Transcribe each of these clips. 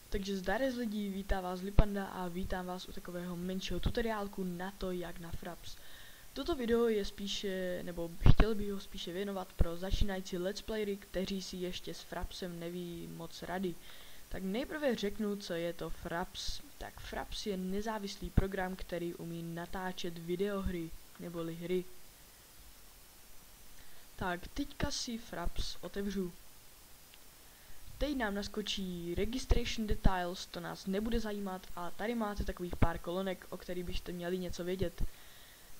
Takže zdar z lidí, vítá vás Lipanda a vítám vás u takového menšího tutoriálku na to, jak na Fraps. Toto video je spíše, nebo chtěl bych ho spíše věnovat pro začínající let's playery, kteří si ještě s Frapsem neví moc rady. Tak nejprve řeknu, co je to Fraps. Tak Fraps je nezávislý program, který umí natáčet videohry, neboli hry. Tak teďka si Fraps otevřu. Teď nám naskočí Registration Details, to nás nebude zajímat, a tady máte takových pár kolonek, o kterých byste měli něco vědět.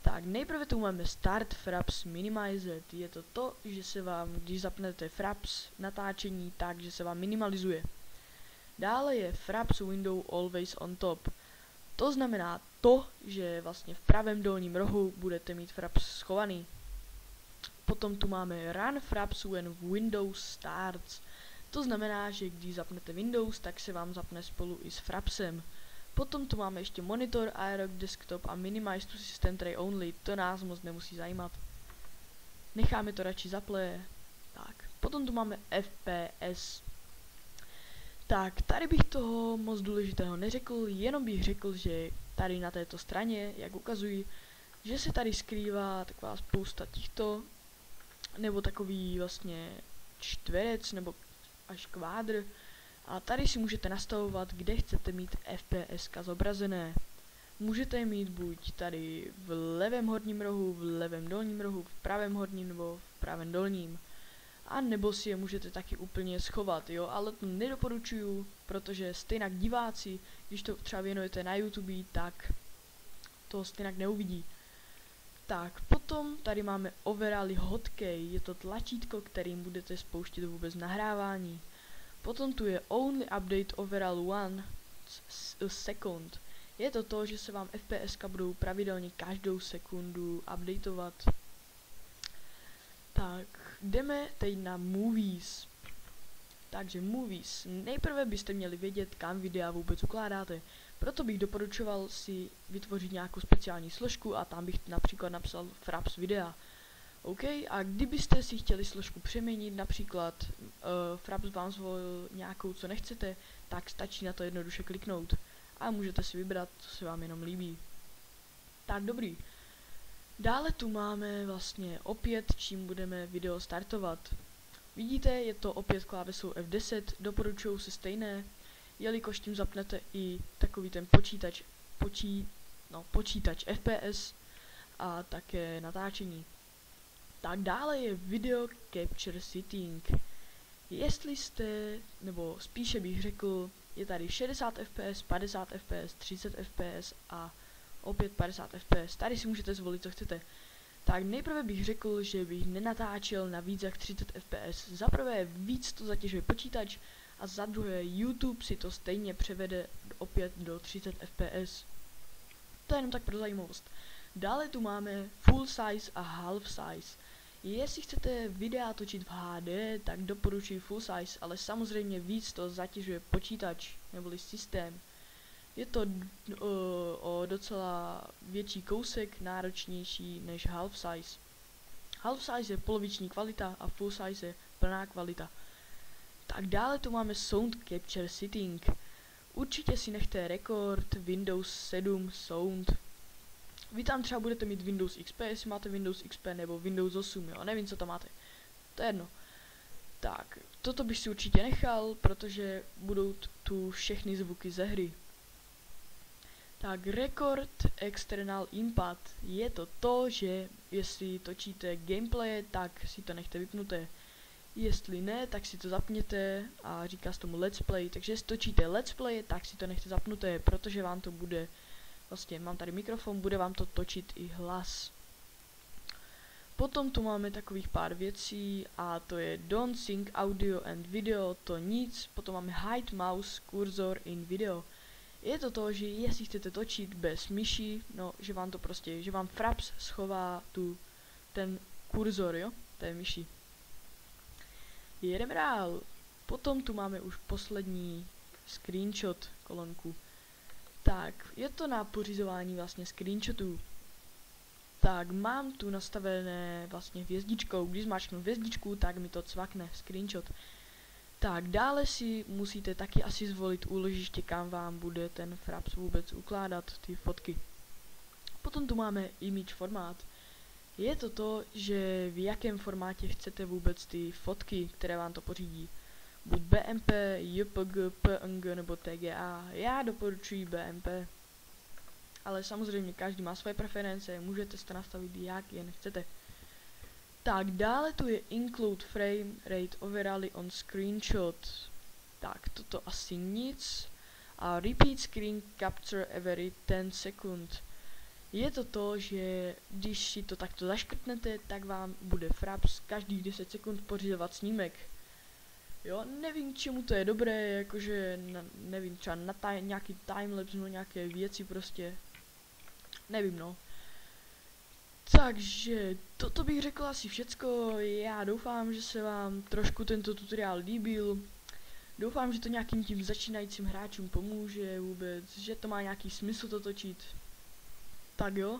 Tak nejprve tu máme Start Fraps Minimized. Je to to, že se vám, když zapnete Fraps natáčení, takže se vám minimalizuje. Dále je Fraps Window Always on Top. To znamená to, že vlastně v pravém dolním rohu budete mít Fraps schovaný. Potom tu máme Run Fraps when Windows starts. To znamená, že když zapnete Windows, tak se vám zapne spolu i s Frapsem. Potom tu máme ještě Monitor, Aerox Desktop a Minimize to System Tray Only. To nás moc nemusí zajímat. Necháme to radši zaplé. Tak, potom tu máme FPS. Tak, tady bych toho moc důležitého neřekl, jenom bych řekl, že tady na této straně, jak ukazuji, že se tady skrývá taková spousta těchto, nebo takový vlastně čtverec, nebo až kvádr, a tady si můžete nastavovat, kde chcete mít FPS zobrazené. Můžete mít buď tady v levém horním rohu, v levém dolním rohu, v pravém horním nebo v pravém dolním. A nebo si je můžete taky úplně schovat, jo, ale to nedoporučuju, protože stejnak diváci, když to třeba věnujete na YouTube, tak to stejnak neuvidí. Tak, potom tady máme Overall Hotkey, je to tlačítko, kterým budete spouštět vůbec nahrávání. Potom tu je Only Update Overall 1 second. Je to to, že se vám FPSka budou pravidelně každou sekundu updateovat. Tak, jdeme teď na Movies. Takže Movies. Nejprve byste měli vědět, kam videa vůbec ukládáte. Proto bych doporučoval si vytvořit nějakou speciální složku a tam bych například napsal Fraps videa. OK, a kdybyste si chtěli složku přeměnit, například Fraps vám zvolil nějakou, co nechcete, tak stačí na to jednoduše kliknout. A můžete si vybrat, co se vám jenom líbí. Tak dobrý. Dále tu máme vlastně opět, čím budeme video startovat. Vidíte, je to opět klávesou F10, doporučuju si stejné, jelikož tím zapnete i takový ten počítač FPS a také natáčení. Tak dále je Video Capture Setting. Jestli jste, nebo spíše bych řekl, je tady 60 fps, 50 fps, 30 fps a opět 50 fps. Tady si můžete zvolit, co chcete. Tak nejprve bych řekl, že bych nenatáčel na víc jak 30 fps. Za prvé víc to zatěžuje počítač a za druhé YouTube si to stejně převede opět do 30 fps. To je jenom tak pro zajímavost. Dále tu máme Full Size a Half Size. Jestli chcete videa točit v HD, tak doporučuji Full Size, ale samozřejmě víc to zatěžuje počítač neboli systém. Je to o docela větší kousek, náročnější než Half Size. Half Size je poloviční kvalita a Full Size je plná kvalita. Tak dále tu máme Sound Capture Setting. Určitě si nechte Record, Windows 7, Sound. Vy tam třeba budete mít Windows XP, jestli máte Windows XP nebo Windows 8, jo, nevím, co tam máte. To je jedno. Tak, toto bych si určitě nechal, protože budou tu všechny zvuky ze hry. Tak, Record External Input. Je to, že jestli točíte gameplay, tak si to nechte vypnuté. Jestli ne, tak si to zapněte a říká se tomu Let's Play. Takže jestli točíte Let's Play, tak si to nechte zapnuté, protože vám to bude, vlastně mám tady mikrofon, bude vám to točit i hlas. Potom tu máme takových pár věcí a to je Don't Sync Audio and Video, to nic. Potom máme Hide Mouse Cursor in Video. Je to, že jestli chcete točit bez myši, no, že vám to prostě, že vám Fraps schová ten kurzor, jo, té myši. Jedeme dál. Potom tu máme už poslední screenshot kolonku. Tak, je to na pořizování vlastně screenshotů. Tak, mám tu nastavené vlastně hvězdičkou. Když zmáčknu hvězdičku, tak mi to cvakne screenshot. Tak dále si musíte taky asi zvolit úložiště, kam vám bude ten Fraps vůbec ukládat ty fotky. Potom tu máme image formát. Je to, že v jakém formátě chcete vůbec ty fotky, které vám to pořídí. Buď BMP, JPG, PNG nebo TGA. Já doporučuji BMP. Ale samozřejmě každý má své preference, můžete si to nastavit jak jen chcete. Tak dále tu je Include Frame Rate Overlay on Screenshot. Tak toto asi nic. A Repeat Screen Capture every 10 second. Je to, že když si to takto zaškrtnete, tak vám bude Fraps každých 10 sekund pořizovat snímek. Jo, nevím, k čemu to je dobré, jakože, nevím, třeba na nějaký timelapse nebo nějaké věci prostě. Nevím, no. Takže toto bych řekl asi všecko. Já doufám, že se vám trošku tento tutoriál líbil. Doufám, že to nějakým tím začínajícím hráčům pomůže vůbec, že to má nějaký smysl to točit. Tak jo.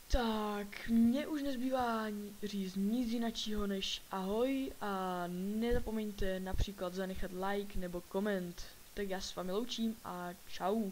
Tak, mně už nezbývá říct nic jinačího než ahoj a nezapomeňte například zanechat like nebo koment. Tak já s vámi loučím a čau.